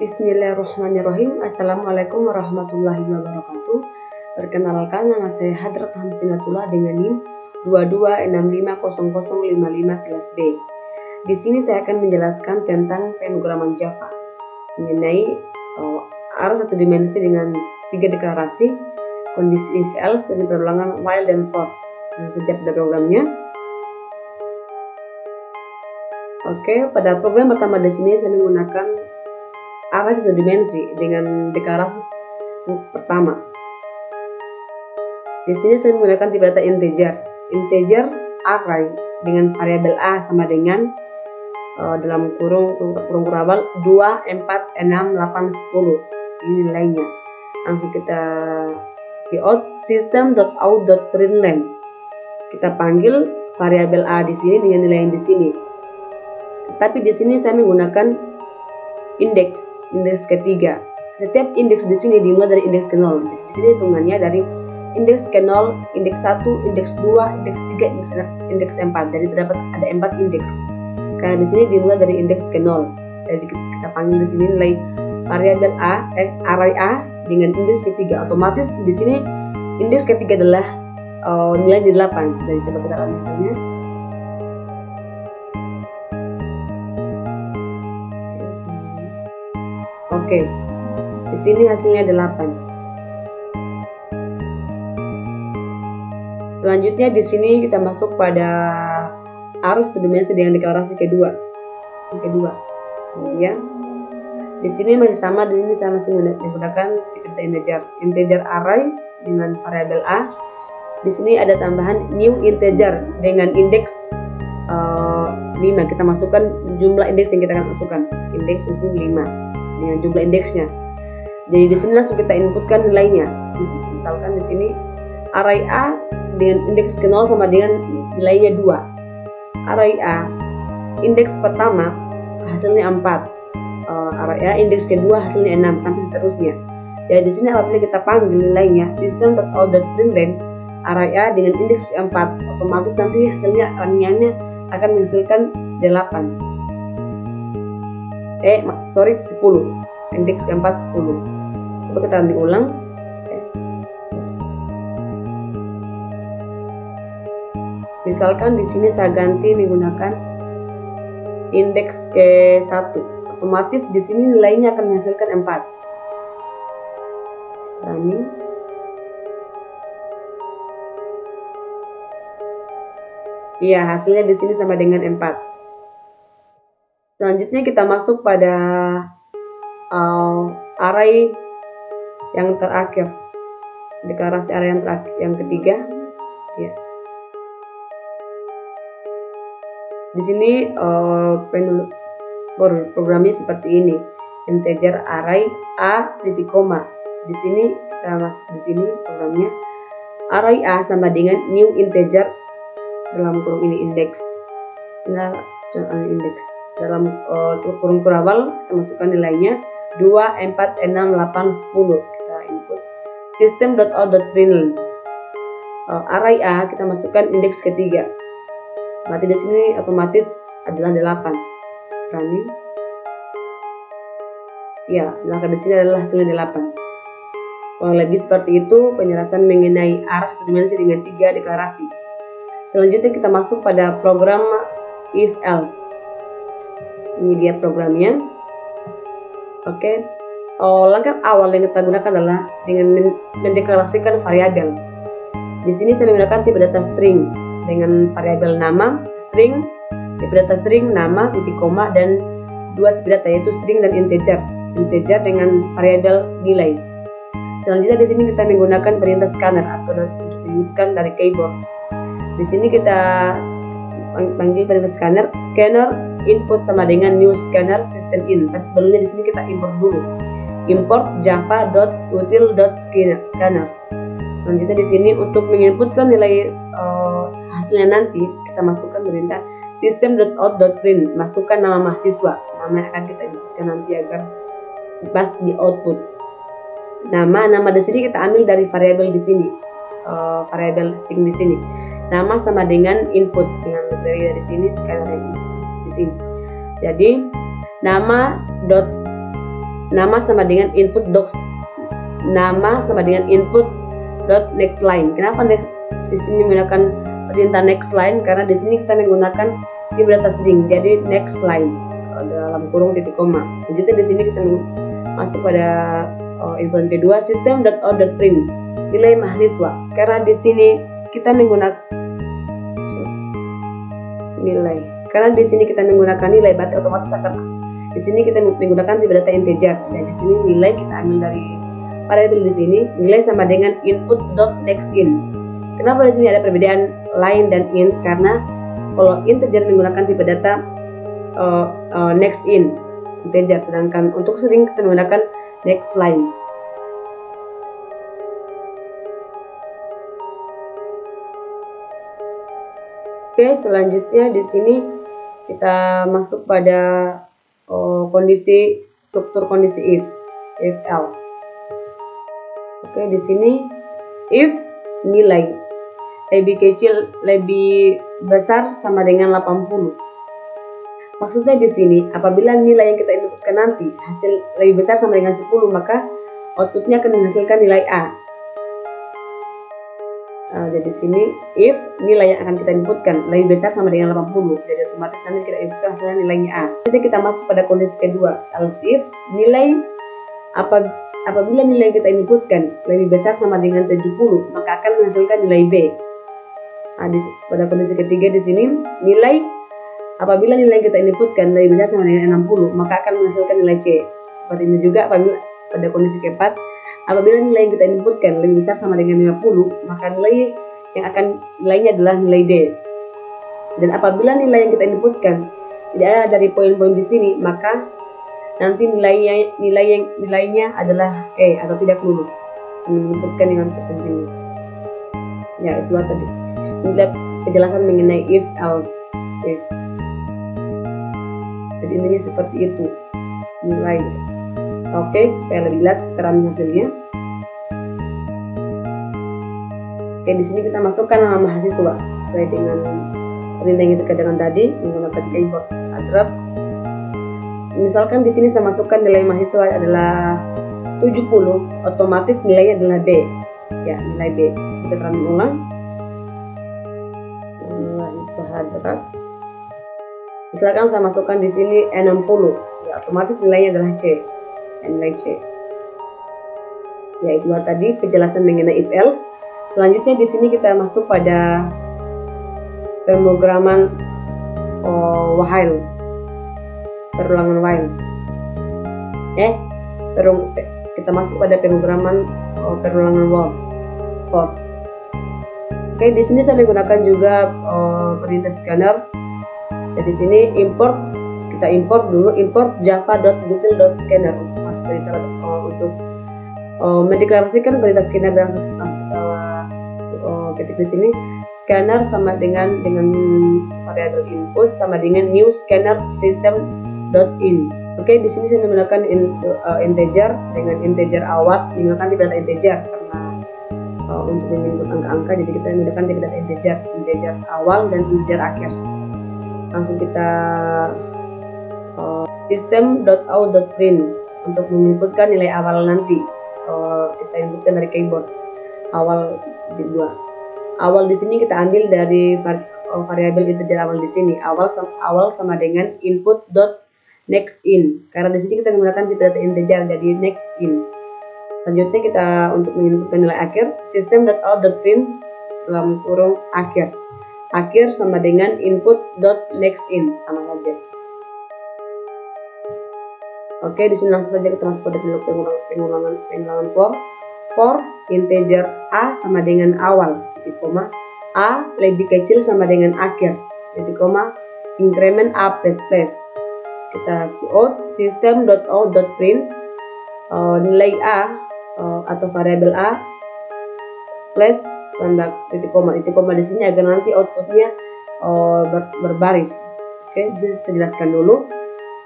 Bismillahirrahmanirrahim. Assalamualaikum warahmatullahi wabarakatuh. Perkenalkan, nama saya Hadrat Hamsinatullah dengan NIM 22650055 kelas B. Di sini saya akan menjelaskan tentang pemrograman Java mengenai array satu dimensi dengan 3 deklarasi, kondisi if else, dan perulangan while dan for. Sejak pada programnya. Oke, pada program pertama di sini saya menggunakan array satu dimensi dengan deklarasi pertama. Di sini saya menggunakan tipe data integer array dengan variabel a sama dengan dalam kurung kurabal 2, 4, 6, 8, 10. Ini nilainya. Langsung kita cout system.out.println. Kita panggil variabel a di sini dengan nilai yang di sini. Tapi di sini saya menggunakan indeks ketiga. Setiap indeks di sini dimulai dari indeks ke 0. Di sini hitungannya dari indeks ke 0, indeks 1, indeks 2, indeks 3, indeks 4. Jadi terdapat ada 4 indeks. Karena di sini dimulai dari indeks ke 0. Jadi kita panggil di sini nilai variabel array a dengan indeks ketiga. Otomatis di sini indeks ketiga adalah nilai di 8. Jadi coba kita lihat misalnya. Oke, di sini hasilnya 8. Selanjutnya di sini kita masuk pada array satu dimensi dengan deklarasi kedua. Kemudian di sini masih sama, di sini saya masih menggunakan integer array dengan variabel a. Di sini ada tambahan new integer dengan indeks 5. Kita masukkan jumlah indeks yang kita akan masukkan. Indeks di sini 5. Dengan jumlah indeksnya. Jadi di sini langsung kita inputkan nilainya. Misalkan di sini array a dengan indeks ke 0 sama dengan nilainya 2. Array a indeks pertama hasilnya 4. Array a indeks kedua hasilnya 6 sampai seterusnya. Jadi di sini apabila kita panggil nilainya system.out.println array a dengan indeks 4, otomatis nanti hasilnya akan menghasilkan 8. 10. Indeks keempat 10. Coba kita ambil ulang. Misalkan di sini saya ganti menggunakan indeks ke 1. Otomatis di sini nilainya akan menghasilkan 4. Running. Iya, hasilnya di sini sama dengan 4. Selanjutnya kita masuk pada array yang terakhir, deklarasi array yang ketiga. Ya. Di sini programnya seperti ini, integer array a titik koma. Di sini programnya array a sama dengan new integer dalam kurung ini indeks. Dalam kurung kurabal kita masukkan nilainya 2, 4, 6, 8, 10. Kita input system.out.println array a, kita masukkan indeks ketiga. Berarti di sini otomatis adalah 8. Running. Ya, maka di sini adalah hasilnya 8. Kurang lebih seperti itu penjelasan mengenai array satu dimensi dengan 3 deklarasi. Selanjutnya kita masuk pada program if else. Ini dia programnya. Oke. Langkah awal yang kita gunakan adalah dengan mendeklarasikan variabel. Di sini saya menggunakan tipe data string dengan variabel nama string, tipe data string nama titik koma, dan 2 tipe data yaitu string dan integer dengan variabel nilai. Selanjutnya di sini kita menggunakan perintah scanner atau untuk menyebutkan dari keyboard. Di sini kita panggil perintah scanner input sama dengan new scanner system in. Tapi sebelumnya di sini kita import dulu. Import java.util.scanner. Selanjutnya di sini untuk menginputkan nilai hasilnya nanti kita masukkan perintah system.out.print. Masukkan nama mahasiswa, nama yang akan kita inputkan nanti agar pas di output. Nama di sini kita ambil dari variabel di sini, variabel string di sini. Nama sama dengan input dengan dari sini scanner di sini. Jadi nama nama sama dengan input docs, nama sama dengan input dot next line. Kenapa di sini menggunakan perintah next line? Karena di sini kita menggunakan type data string, jadi next line dalam kurung titik koma. Lanjutnya di sini kita masuk pada input kedua, system.out.print nilai mahasiswa. Karena di sini kita menggunakan nilai. Karena di sini kita menggunakan nilai, berarti otomatis akan di sini kita menggunakan type data integer. Dan di sini nilai kita ambil dari variabel di sini, nilai sama dengan input.nextIn. Kenapa di sini ada perbedaan line dan int? Karena kalau integer menggunakan tipe data nextIn integer, sedangkan untuk string kita menggunakan nextLine. Oke, selanjutnya di sini kita masuk pada kondisi struktur kondisi if else. Oke, di sini if nilai lebih besar sama dengan 80. Maksudnya di sini apabila nilai yang kita inputkan nanti hasil lebih besar sama dengan 10, maka outputnya akan menghasilkan nilai A. Jadi di sini if nilai yang akan kita inputkan lebih besar sama dengan 80, jadi otomatis nanti kita inputkan hasilnya nilainya A. Jadi kita masuk pada kondisi kedua, else if nilai apabila nilai yang kita inputkan lebih besar sama dengan 70, maka akan menghasilkan nilai B. Pada kondisi ketiga di sini apabila nilai yang kita inputkan lebih besar sama dengan 60, maka akan menghasilkan nilai C. Seperti ini juga apabila pada kondisi keempat, apabila nilai yang kita inputkan lebih besar sama dengan 50, maka nilainya adalah nilai D. Dan apabila nilai yang kita inputkan tidak ada dari poin-poin di sini, maka nanti nilainya adalah E atau tidak lulus. Menunjukkan dengan tersendiri. Ya, itu tadi. Ini penjelasan mengenai if else if. Jadi intinya seperti itu nilai. Oke, supaya lebih jelas keterangan hasilnya. Oke, di sini kita masukkan nama mahasiswa sesuai dengan perintah yang kita kerjakan tadi menggunakan keyboard address. Misalkan di sini saya masukkan nilai mahasiswa adalah 70, otomatis nilainya adalah B. Ya, nilai B. Kita terang ulang. Nilai misalkan saya masukkan di sini 60, ya otomatis nilainya adalah C. Nilai C. Ya, itulah tadi penjelasan mengenai if else. Selanjutnya di sini kita masuk pada pemrograman while. Perulangan while. Kita masuk pada pemrograman perulangan while. For. Oke, di sini saya menggunakan juga perintah scanner. Jadi di sini kita import java.detail.scanner untuk mendeklarasikan perintah scanner dan ketik di sini scanner sama dengan variabel input sama dengan new scanner system.in. Oke, di sini saya menggunakan integer dengan integer awal, menggunakan tipe data integer karena untuk menginput angka-angka, jadi kita menggunakan tipe data integer awal dan integer akhir. Langsung kita system.out.print untuk menginputkan nilai awal nanti. Kita inputkan dari keyboard awal di 2. Awal di sini kita ambil dari variabel integer awal di sini. Awal sama dengan input.nextIn. Karena di sini kita menggunakan tipe data integer, jadi nextIn. Selanjutnya kita untuk menginputkan nilai akhir, system.out.print dalam kurung akhir. Akhir sama dengan input.nextIn, sama saja. Oke, di sini langsung saja kita masuk pada pengulangan for integer a sama dengan awal, titik koma, a lebih kecil sama dengan akhir, titik koma, increment a plus plus. Kita out system.out.print nilai a atau variabel a plus tanda titik koma di sini agar nanti outputnya berbaris. Oke, saya jelaskan dulu.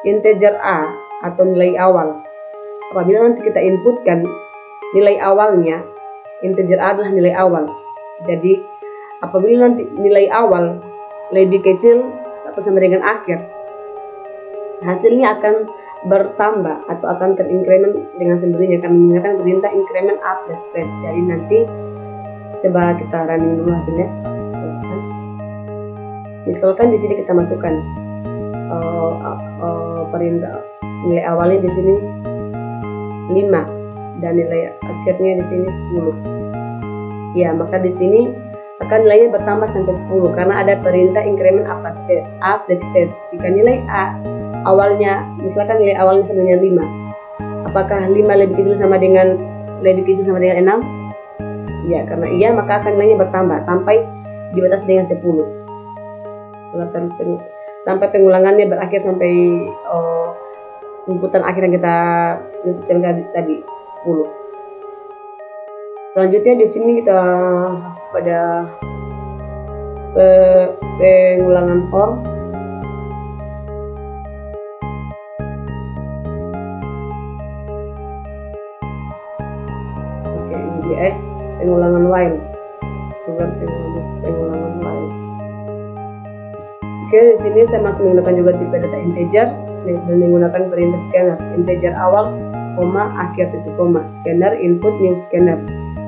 Integer a atau nilai awal, apabila nanti kita inputkan nilai awalnya, integer a adalah nilai awal. Jadi apabila nanti nilai awal lebih kecil atau sama dengan akhir, hasilnya akan bertambah atau akan terincrement dengan sendirinya, akan menggunakan perintah increment a plus plus. Jadi nanti coba kita running dulu hasilnya. Misalkan di sini kita masukkan perintah nilai awalnya di sini 5 dan nilai akhirnya di sini 10. Ya, maka di sini akan nilainya bertambah sampai 10 karena ada perintah increment a plus test. Jika nilai a awalnya, misalkan nilai awalnya sama dengan 5, apakah 5 lebih kecil sama dengan 6? Ya, karena iya maka akan nilainya bertambah sampai dibatasi dengan 10. Sampai pengulangannya berakhir sampai inputan akhir yang kita inputkan tadi 10. Selanjutnya di sini kita pada pengulangan for. Oke, ini dia pengulangan while. Pengulangan while. Oke, di sini saya masih menggunakan juga tipe data integer dan menggunakan perintah scanner. Integer awal, koma, akhir titik koma. Scanner input new scanner.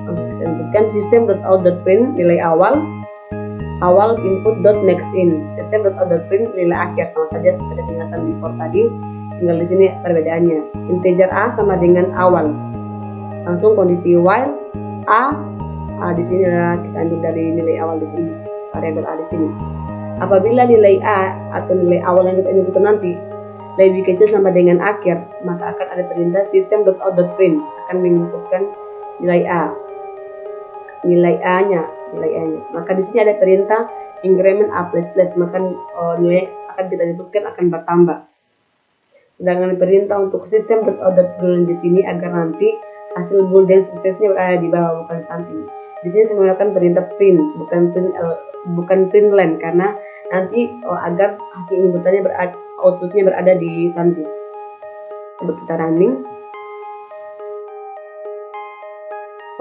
Kita inputkan system.out.print nilai awal input dot next in. System.out.print nilai akhir, sama saja seperti penjelasan before tadi. Tinggal di sini perbedaannya. Integer a sama dengan awal. Langsung kondisi while a di sini kita ambil dari nilai awal di sini, variabel a di sini. Apabila nilai a atau nilai awal yang kita inputkan nanti lebih kecil sama dengan akhir, maka akan ada perintah system.out.print akan menginputkan nilai a. Nilai A-nya. Maka di sini ada perintah increment a plus plus, maka nilai akan kita inputkan akan bertambah. Sedangkan perintah untuk system.out.print di sini agar nanti hasil boolean suksesnya berada di bawah, bukan di samping. Di sini saya menggunakan perintah print, bukan println, karena nanti agar hasil inputannya outputnya berada di samping. Coba kita running.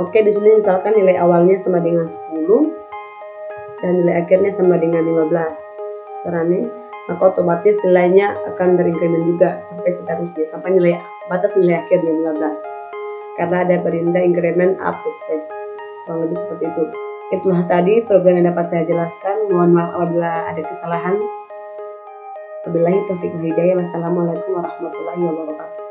Oke, di sini misalkan nilai awalnya sama dengan 10 dan nilai akhirnya sama dengan 15. Running, maka otomatis nilainya akan terincrement juga sampai seterusnya sampai batas nilai akhirnya 15. Karena ada perintah increment a plus plus. Kurang lebih seperti itu. Itulah tadi program yang dapat saya jelaskan. Mohon maaf apabila ada kesalahan. Wabillahi taufiq wal hidayah. Wassalamualaikum warahmatullahi wabarakatuh.